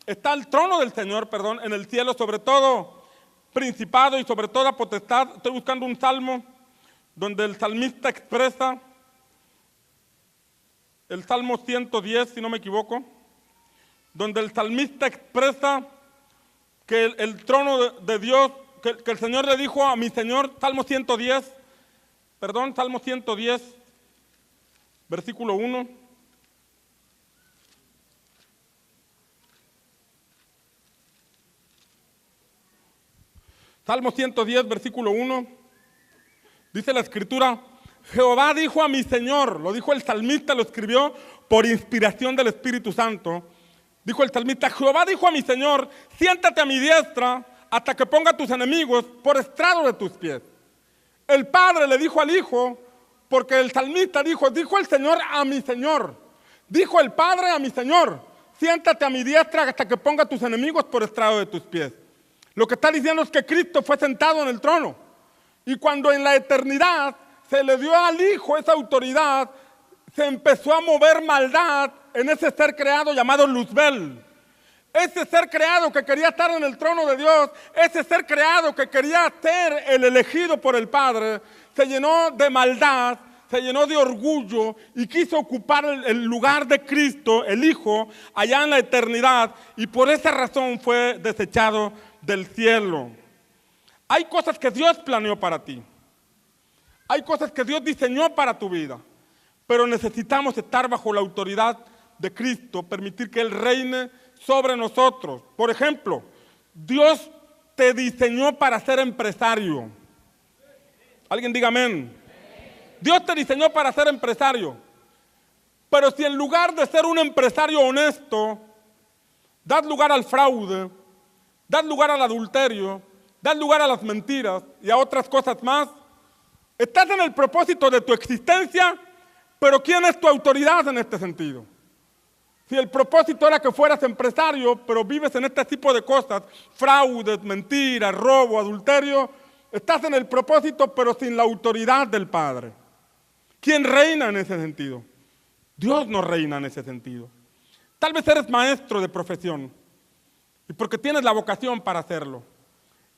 está el trono del Señor, en el cielo, sobre todo principado y sobre toda potestad. Estoy buscando un salmo donde el salmista expresa, el Salmo 110, si no me equivoco, donde el salmista expresa que el trono de Dios, que el Señor le dijo a mi Señor, Salmo 110, versículo 1. Salmo 110, versículo 1, dice la Escritura: Jehová dijo a mi Señor, lo dijo el salmista, lo escribió por inspiración del Espíritu Santo. Dijo el salmista: Jehová dijo a mi Señor, siéntate a mi diestra hasta que ponga a tus enemigos por estrado de tus pies. El Padre le dijo al Hijo, porque el salmista dijo el Señor a mi Señor. Dijo el Padre a mi Señor: siéntate a mi diestra hasta que ponga a tus enemigos por estrado de tus pies. Lo que está diciendo es que Cristo fue sentado en el trono. Y cuando en la eternidad se le dio al Hijo esa autoridad, se empezó a mover maldad en ese ser creado llamado Luzbel. Ese ser creado que quería estar en el trono de Dios, ese ser creado que quería ser el elegido por el Padre, se llenó de maldad, se llenó de orgullo y quiso ocupar el lugar de Cristo, el Hijo, allá en la eternidad, y por esa razón fue desechado del cielo. Hay cosas que Dios planeó para ti. Hay cosas que Dios diseñó para tu vida. Pero necesitamos estar bajo la autoridad de Cristo, permitir que Él reine sobre nosotros. Por ejemplo, Dios te diseñó para ser empresario. Alguien diga amén. Dios te diseñó para ser empresario. Pero si en lugar de ser un empresario honesto, das lugar al fraude, das lugar al adulterio, das lugar a las mentiras y a otras cosas más, estás en el propósito de tu existencia, pero ¿quién es tu autoridad en este sentido? Si el propósito era que fueras empresario, pero vives en este tipo de cosas, fraudes, mentiras, robo, adulterio, estás en el propósito, pero sin la autoridad del Padre. ¿Quién reina en ese sentido? Dios no reina en ese sentido. Tal vez eres maestro de profesión, y porque tienes la vocación para hacerlo.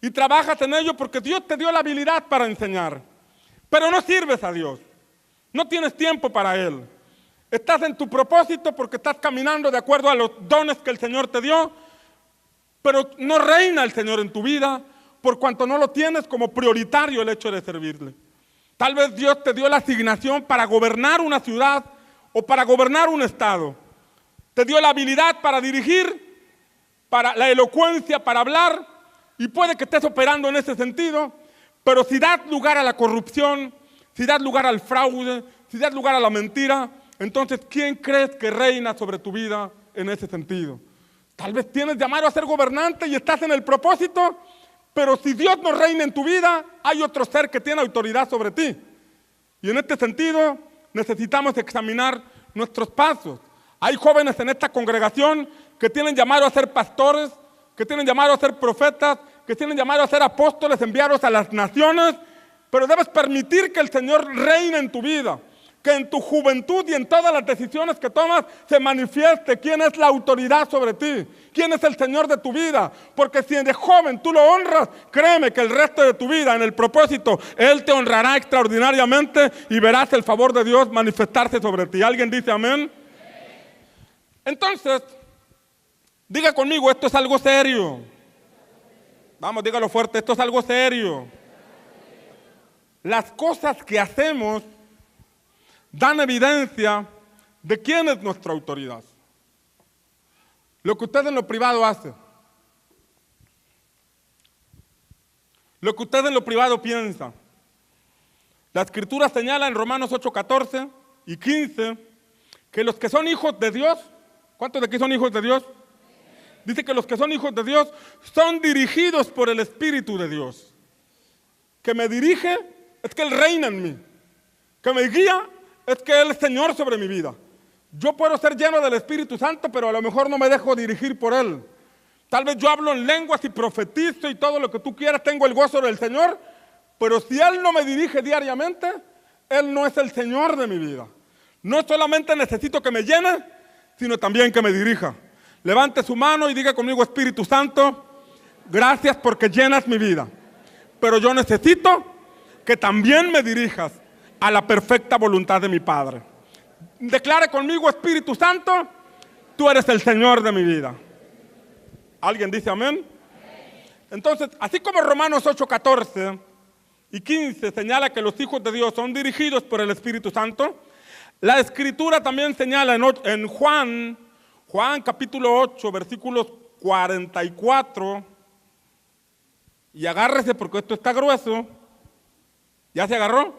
Y trabajas en ello porque Dios te dio la habilidad para enseñar. Pero no sirves a Dios. No tienes tiempo para Él. Estás en tu propósito porque estás caminando de acuerdo a los dones que el Señor te dio, pero no reina el Señor en tu vida por cuanto no lo tienes como prioritario el hecho de servirle. Tal vez Dios te dio la asignación para gobernar una ciudad o para gobernar un estado. Te dio la habilidad para dirigir, para la elocuencia, para hablar, y puede que estés operando en ese sentido, pero si das lugar a la corrupción, si das lugar al fraude, si das lugar a la mentira, entonces ¿quién crees que reina sobre tu vida en ese sentido? Tal vez tienes llamado a ser gobernante y estás en el propósito, pero si Dios no reina en tu vida, hay otro ser que tiene autoridad sobre ti. Y en este sentido necesitamos examinar nuestros pasos. Hay jóvenes en esta congregación que tienen llamado a ser pastores, que tienen llamado a ser profetas, que tienen llamado a ser apóstoles enviados a las naciones, pero debes permitir que el Señor reine en tu vida, que en tu juventud y en todas las decisiones que tomas se manifieste quién es la autoridad sobre ti, quién es el Señor de tu vida, porque si de joven tú lo honras, créeme que el resto de tu vida en el propósito, Él te honrará extraordinariamente y verás el favor de Dios manifestarse sobre ti. ¿Alguien dice amén? Entonces, diga conmigo, esto es algo serio. Vamos, dígalo fuerte, esto es algo serio. Las cosas que hacemos dan evidencia de quién es nuestra autoridad. Lo que usted en lo privado hace, lo que usted en lo privado piensa. La Escritura señala en Romanos 8:14 y 15 que los que son hijos de Dios, ¿cuántos de aquí son hijos de Dios? Dice que los que son hijos de Dios son dirigidos por el Espíritu de Dios. Que me dirige es que Él reina en mí. Que me guía es que Él es Señor sobre mi vida. Yo puedo ser lleno del Espíritu Santo, pero a lo mejor no me dejo dirigir por Él. Tal vez yo hablo en lenguas y profetizo y todo lo que tú quieras, tengo el gozo del Señor, pero si Él no me dirige diariamente, Él no es el Señor de mi vida. No solamente necesito que me llene, sino también que me dirija. Levante su mano y diga conmigo: Espíritu Santo, gracias porque llenas mi vida. Pero yo necesito que también me dirijas a la perfecta voluntad de mi Padre. Declare conmigo: Espíritu Santo, tú eres el Señor de mi vida. ¿Alguien dice amén? Entonces, así como Romanos 8:14 y 15 señala que los hijos de Dios son dirigidos por el Espíritu Santo, la Escritura también señala en Juan capítulo 8, versículos 44, y agárrese porque esto está grueso. ¿Ya se agarró?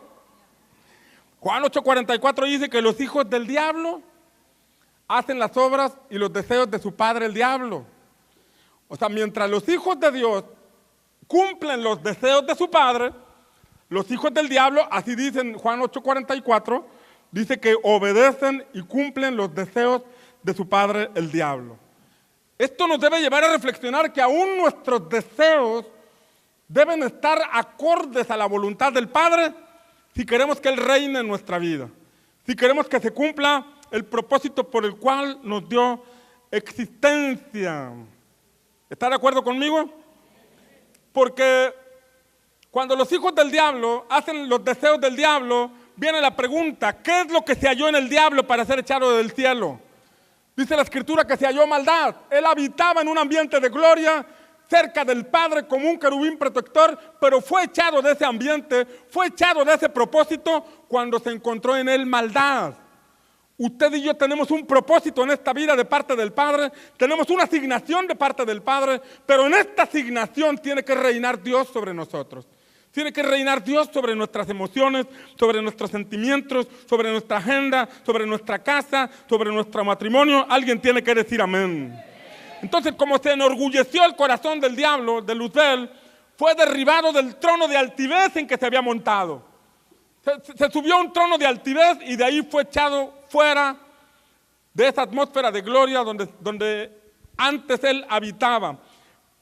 Juan 8:44 dice que los hijos del diablo hacen las obras y los deseos de su padre el diablo. O sea, mientras los hijos de Dios cumplen los deseos de su padre, los hijos del diablo, así dicen Juan 8:44, dice que obedecen y cumplen los deseos de su padre el diablo. Esto nos debe llevar a reflexionar que aún nuestros deseos deben estar acordes a la voluntad del Padre si queremos que Él reine en nuestra vida, si queremos que se cumpla el propósito por el cual nos dio existencia. ¿Está de acuerdo conmigo? Porque cuando los hijos del diablo hacen los deseos del diablo, viene la pregunta: ¿qué es lo que se halló en el diablo para ser echado del cielo? Dice la Escritura que se halló maldad. Él habitaba en un ambiente de gloria, cerca del Padre como un querubín protector, pero fue echado de ese ambiente, fue echado de ese propósito cuando se encontró en él maldad. Usted y yo tenemos un propósito en esta vida de parte del Padre, tenemos una asignación de parte del Padre, pero en esta asignación tiene que reinar Dios sobre nosotros. Tiene que reinar Dios sobre nuestras emociones, sobre nuestros sentimientos, sobre nuestra agenda, sobre nuestra casa, sobre nuestro matrimonio. Alguien tiene que decir amén. Entonces, como se enorgulleció el corazón del diablo, de Luzbel, fue derribado del trono de altivez en que se había montado. Se subió a un trono de altivez y de ahí fue echado fuera de esa atmósfera de gloria donde antes él habitaba.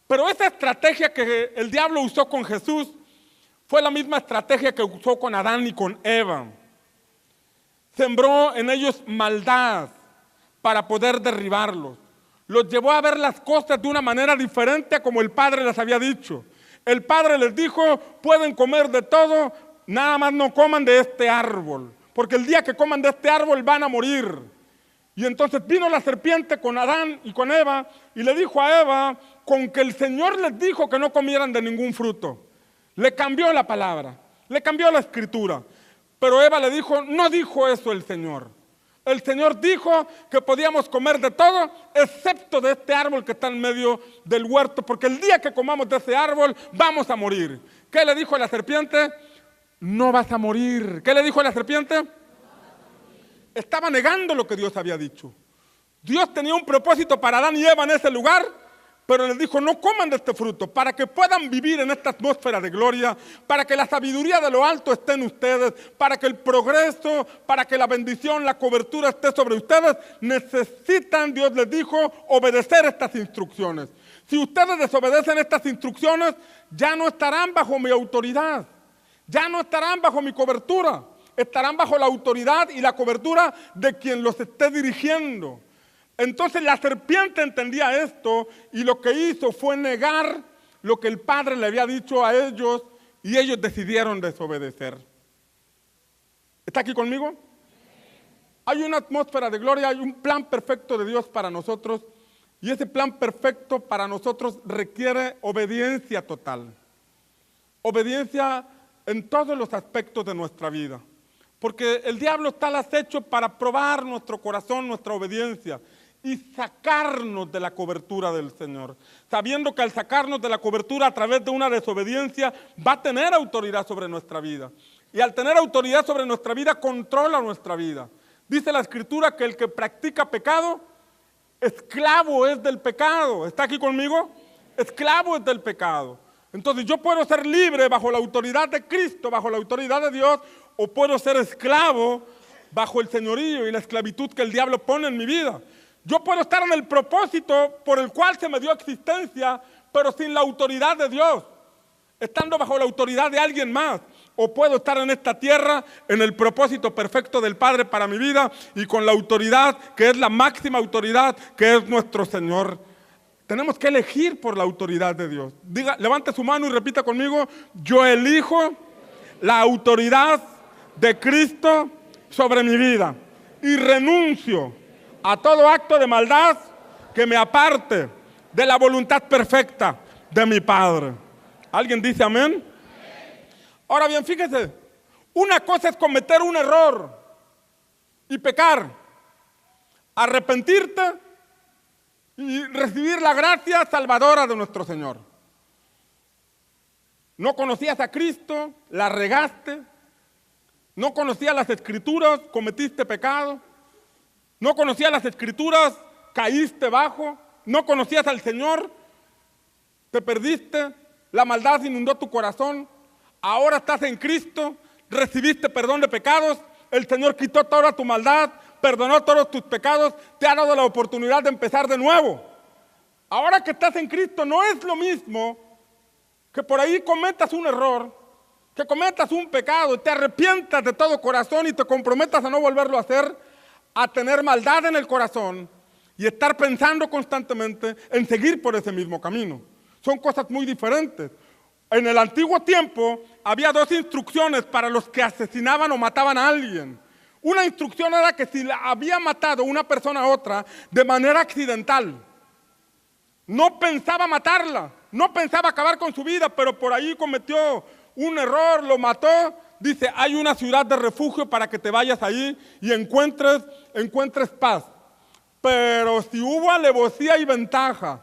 Pero esa estrategia que el diablo usó con Jesús fue la misma estrategia que usó con Adán y con Eva. Sembró en ellos maldad para poder derribarlos. Los llevó a ver las cosas de una manera diferente a como el Padre les había dicho. El Padre les dijo: pueden comer de todo, nada más no coman de este árbol, porque el día que coman de este árbol van a morir. Y entonces vino la serpiente con Adán y con Eva y le dijo a Eva: con que el Señor les dijo que no comieran de ningún fruto. Le cambió la palabra, le cambió la Escritura. Pero Eva le dijo: no dijo eso el Señor. El Señor dijo que podíamos comer de todo, excepto de este árbol que está en medio del huerto, porque el día que comamos de ese árbol vamos a morir. ¿Qué le dijo a la serpiente? No vas a morir. ¿Qué le dijo a la serpiente? Estaba negando lo que Dios había dicho. Dios tenía un propósito para Adán y Eva en ese lugar, pero les dijo: no coman de este fruto, para que puedan vivir en esta atmósfera de gloria, para que la sabiduría de lo alto esté en ustedes, para que el progreso, para que la bendición, la cobertura esté sobre ustedes. Necesitan, Dios les dijo, obedecer estas instrucciones. Si ustedes desobedecen estas instrucciones, ya no estarán bajo mi autoridad, ya no estarán bajo mi cobertura, estarán bajo la autoridad y la cobertura de quien los esté dirigiendo. Entonces la serpiente entendía esto y lo que hizo fue negar lo que el Padre le había dicho a ellos y ellos decidieron desobedecer. ¿Está aquí conmigo? Hay una atmósfera de gloria, hay un plan perfecto de Dios para nosotros y ese plan perfecto para nosotros requiere obediencia total. Obediencia en todos los aspectos de nuestra vida. Porque el diablo está al acecho para probar nuestro corazón, nuestra obediencia y sacarnos de la cobertura del Señor, sabiendo que al sacarnos de la cobertura a través de una desobediencia va a tener autoridad sobre nuestra vida. Y al tener autoridad sobre nuestra vida, controla nuestra vida. Dice la Escritura que el que practica pecado, esclavo es del pecado. ¿Está aquí conmigo? Esclavo es del pecado. Entonces yo puedo ser libre bajo la autoridad de Cristo, bajo la autoridad de Dios, o puedo ser esclavo bajo el señorío y la esclavitud que el diablo pone en mi vida. Yo puedo estar en el propósito por el cual se me dio existencia, pero sin la autoridad de Dios, estando bajo la autoridad de alguien más. o puedo estar en esta tierra en el propósito perfecto del Padre para mi vida y con la autoridad que es la máxima autoridad que es nuestro Señor. Tenemos que elegir por la autoridad de Dios. Diga, levante su mano y repita conmigo: yo elijo la autoridad de Cristo sobre mi vida y renuncio a todo acto de maldad que me aparte de la voluntad perfecta de mi Padre. ¿Alguien dice amén? Ahora bien, fíjese, una cosa es cometer un error y pecar, arrepentirte y recibir la gracia salvadora de nuestro Señor. No conocías a Cristo, la regaste, no conocías las Escrituras, cometiste pecado, no conocías las Escrituras, caíste bajo, no conocías al Señor, te perdiste, la maldad inundó tu corazón. Ahora estás en Cristo, recibiste perdón de pecados, el Señor quitó toda tu maldad, perdonó todos tus pecados, te ha dado la oportunidad de empezar de nuevo. Ahora que estás en Cristo no es lo mismo que por ahí cometas un error, que cometas un pecado, te arrepientas de todo corazón y te comprometas a no volverlo a hacer, a tener maldad en el corazón y estar pensando constantemente en seguir por ese mismo camino. Son cosas muy diferentes. En el antiguo tiempo había dos instrucciones para los que asesinaban o mataban a alguien. Una instrucción era que si había matado una persona a otra de manera accidental, no pensaba matarla, no pensaba acabar con su vida, pero por ahí cometió un error, lo mató. Dice, hay una ciudad de refugio para que te vayas ahí y encuentres paz. Pero si hubo alevosía y ventaja,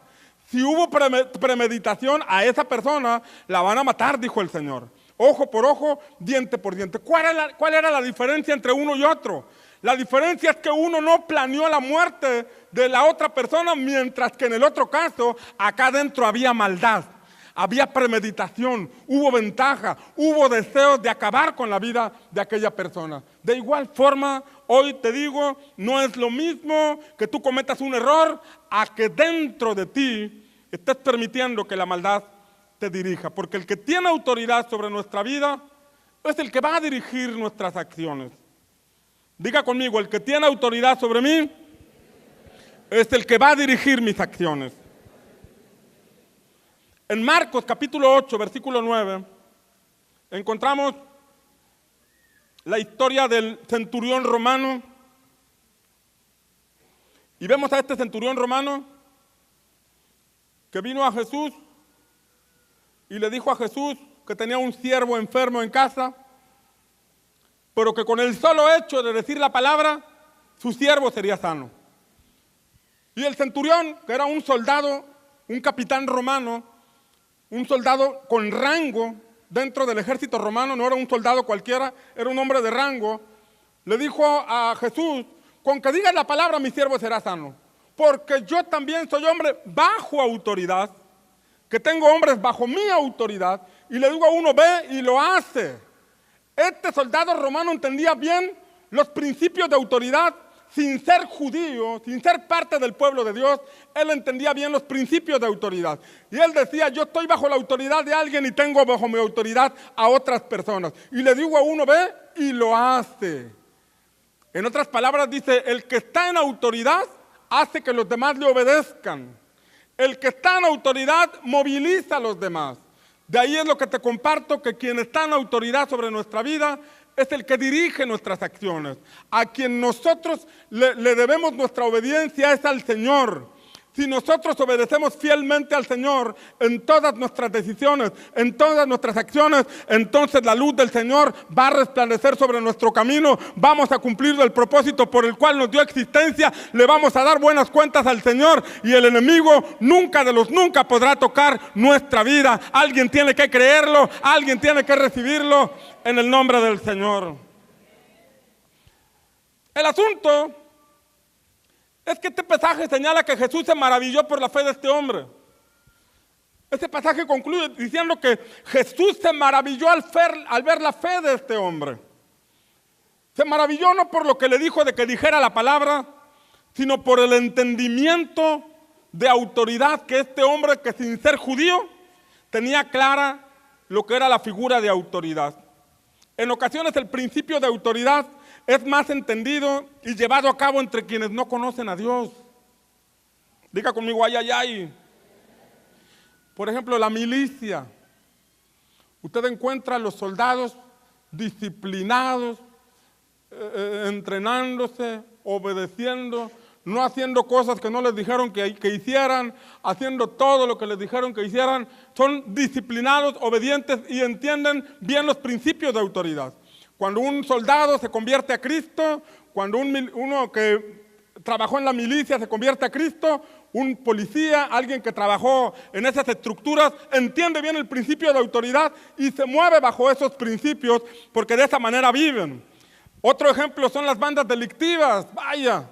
si hubo premeditación, a esa persona la van a matar, dijo el Señor. Ojo por ojo, diente por diente. ¿Cuál era la diferencia entre uno y otro? La diferencia es que uno no planeó la muerte de la otra persona, mientras que en el otro caso, acá adentro había maldad, había premeditación, hubo ventaja, hubo deseos de acabar con la vida de aquella persona. De igual forma, hoy te digo, no es lo mismo que tú cometas un error a que dentro de ti estés permitiendo que la maldad te dirija, porque el que tiene autoridad sobre nuestra vida es el que va a dirigir nuestras acciones. Diga conmigo, el que tiene autoridad sobre mí es el que va a dirigir mis acciones. En Marcos capítulo 8, versículo 9, encontramos la historia del centurión romano y vemos a este centurión romano que vino a Jesús y le dijo a Jesús que tenía un siervo enfermo en casa, pero que con el solo hecho de decir la palabra, su siervo sería sano. Y el centurión, que era un soldado, un capitán romano, un soldado con rango dentro del ejército romano, no era un soldado cualquiera, era un hombre de rango, le dijo a Jesús, con que digas la palabra, mi siervo será sano. Porque yo también soy hombre bajo autoridad, que tengo hombres bajo mi autoridad, y le digo a uno, ve y lo hace. Este soldado romano entendía bien los principios de autoridad, sin ser judío, sin ser parte del pueblo de Dios, él entendía bien los principios de autoridad. Y él decía, yo estoy bajo la autoridad de alguien y tengo bajo mi autoridad a otras personas. Y le digo a uno, ve y lo hace. En otras palabras dice, el que está en autoridad hace que los demás le obedezcan. El que está en autoridad moviliza a los demás. De ahí es lo que te comparto, que quien está en autoridad sobre nuestra vida es el que dirige nuestras acciones. A quien nosotros le debemos nuestra obediencia es al Señor. Si nosotros obedecemos fielmente al Señor en todas nuestras decisiones, en todas nuestras acciones, entonces la luz del Señor va a resplandecer sobre nuestro camino, vamos a cumplir el propósito por el cual nos dio existencia, le vamos a dar buenas cuentas al Señor y el enemigo nunca de los nunca podrá tocar nuestra vida. Alguien tiene que creerlo, alguien tiene que recibirlo en el nombre del Señor. El asunto es que este pasaje señala que Jesús se maravilló por la fe de este hombre. Este pasaje concluye diciendo que Jesús se maravilló al ver la fe de este hombre. Se maravilló no por lo que le dijo de que dijera la palabra, sino por el entendimiento de autoridad que este hombre, que sin ser judío, tenía clara lo que era la figura de autoridad. En ocasiones el principio de autoridad es más entendido y llevado a cabo entre quienes no conocen a Dios. Diga conmigo, ay, ay, ay. Por ejemplo, la milicia. Usted encuentra a los soldados disciplinados, entrenándose, obedeciendo, no haciendo cosas que no les dijeron que hicieran, haciendo todo lo que les dijeron que hicieran. Son disciplinados, obedientes y entienden bien los principios de autoridad. Cuando un soldado se convierte a Cristo, cuando uno que trabajó en la milicia se convierte a Cristo, un policía, alguien que trabajó en esas estructuras, entiende bien el principio de autoridad y se mueve bajo esos principios porque de esa manera viven. Otro ejemplo son las bandas delictivas. Vaya,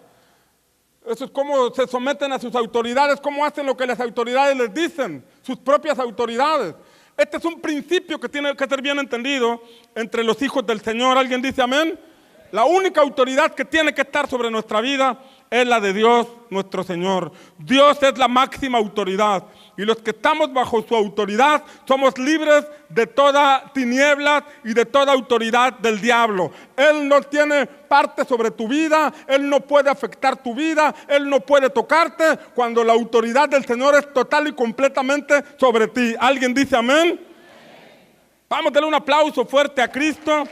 eso es cómo se someten a sus autoridades, cómo hacen lo que las autoridades les dicen, sus propias autoridades. Este es un principio que tiene que ser bien entendido entre los hijos del Señor. ¿Alguien dice amén? La única autoridad que tiene que estar sobre nuestra vida es la de Dios, nuestro Señor. Dios es la máxima autoridad. Y los que estamos bajo su autoridad somos libres de toda tiniebla y de toda autoridad del diablo. Él no tiene parte sobre tu vida, Él no puede afectar tu vida, Él no puede tocarte cuando la autoridad del Señor es total y completamente sobre ti. ¿Alguien dice amén? Vamos a darle un aplauso fuerte a Cristo,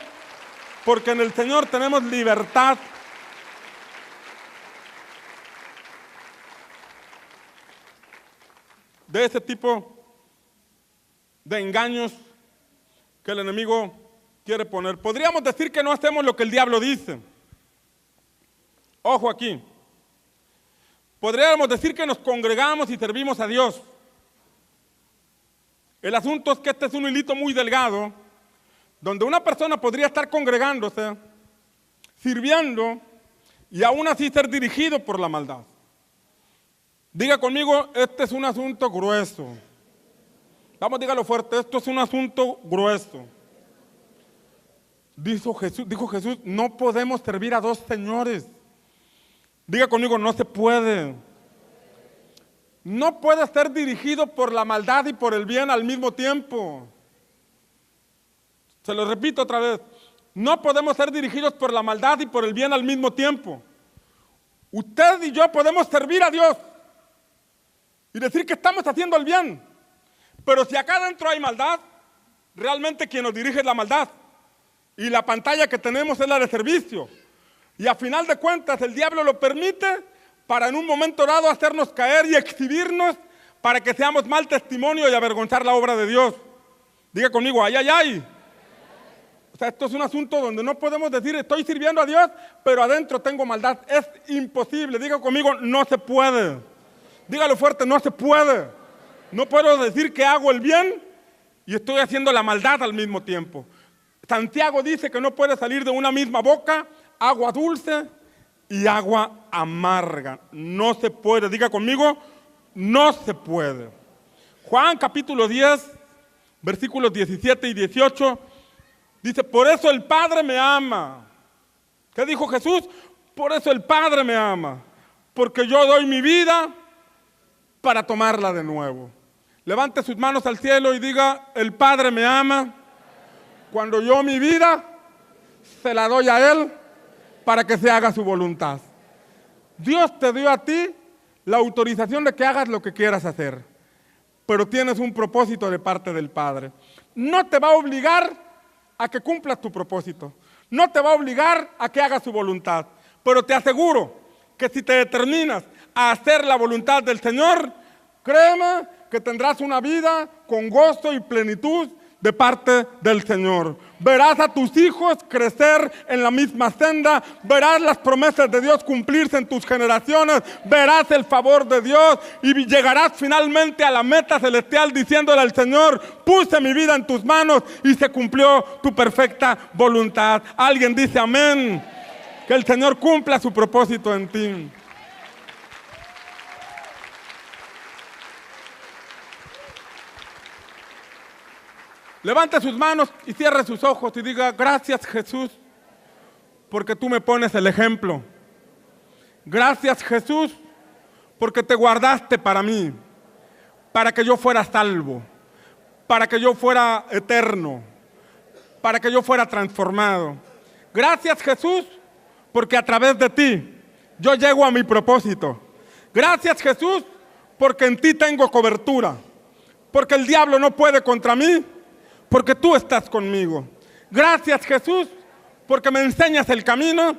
porque en el Señor tenemos libertad. De ese tipo de engaños que el enemigo quiere poner. Podríamos decir que no hacemos lo que el diablo dice. Ojo aquí. Podríamos decir que nos congregamos y servimos a Dios. El asunto es que este es un hilito muy delgado, donde una persona podría estar congregándose, sirviendo y aún así ser dirigido por la maldad. Diga conmigo, este es un asunto grueso. Vamos, dígalo fuerte, esto es un asunto grueso. Dijo Jesús, no podemos servir a dos señores. Diga conmigo, no se puede. No puede ser dirigido por la maldad y por el bien al mismo tiempo. Se lo repito otra vez. No podemos ser dirigidos por la maldad y por el bien al mismo tiempo. Usted y yo podemos servir a Dios y decir que estamos haciendo el bien. Pero si acá adentro hay maldad, realmente quien nos dirige es la maldad. Y la pantalla que tenemos es la de servicio. Y a final de cuentas el diablo lo permite para en un momento dado hacernos caer y exhibirnos para que seamos mal testimonio y avergonzar la obra de Dios. Diga conmigo, ay, ay, ay. O sea, esto es un asunto donde no podemos decir estoy sirviendo a Dios, pero adentro tengo maldad. Es imposible. Diga conmigo, no se puede. Dígalo fuerte, no se puede. No puedo decir que hago el bien y estoy haciendo la maldad al mismo tiempo. Santiago dice que no puede salir de una misma boca agua dulce y agua amarga. No se puede. Diga conmigo, no se puede. Juan capítulo 10, versículos 17 y 18, dice, por eso el Padre me ama. ¿Qué dijo Jesús? Por eso el Padre me ama, porque yo doy mi vida para tomarla de nuevo. Levante sus manos al cielo y diga, el Padre me ama, cuando yo mi vida se la doy a Él para que se haga su voluntad. Dios te dio a ti la autorización de que hagas lo que quieras hacer, pero tienes un propósito de parte del Padre. No te va a obligar a que cumplas tu propósito, no te va a obligar a que hagas su voluntad, pero te aseguro que si te determinas a hacer la voluntad del Señor, créeme que tendrás una vida con gozo y plenitud de parte del Señor. Verás a tus hijos crecer en la misma senda, verás las promesas de Dios cumplirse en tus generaciones, verás el favor de Dios y llegarás finalmente a la meta celestial diciéndole al Señor, puse mi vida en tus manos y se cumplió tu perfecta voluntad. Alguien dice amén. Que el Señor cumpla su propósito en ti. Levante sus manos y cierre sus ojos y diga, gracias Jesús, porque tú me pones el ejemplo. Gracias Jesús, porque te guardaste para mí, para que yo fuera salvo, para que yo fuera eterno. para que yo fuera transformado. Gracias, Jesús, porque a través de ti yo llego a mi propósito. Gracias, Jesús, porque en ti tengo cobertura. Porque el diablo no puede contra mí, porque tú estás conmigo. Gracias, Jesús, porque me enseñas el camino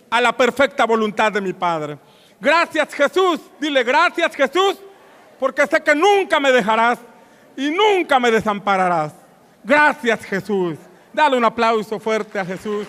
a la perfecta voluntad de mi Padre. Gracias, Jesús. Dile, gracias, Jesús, porque sé que nunca me dejarás y nunca me desampararás. Gracias, Jesús. Dale un aplauso fuerte a Jesús.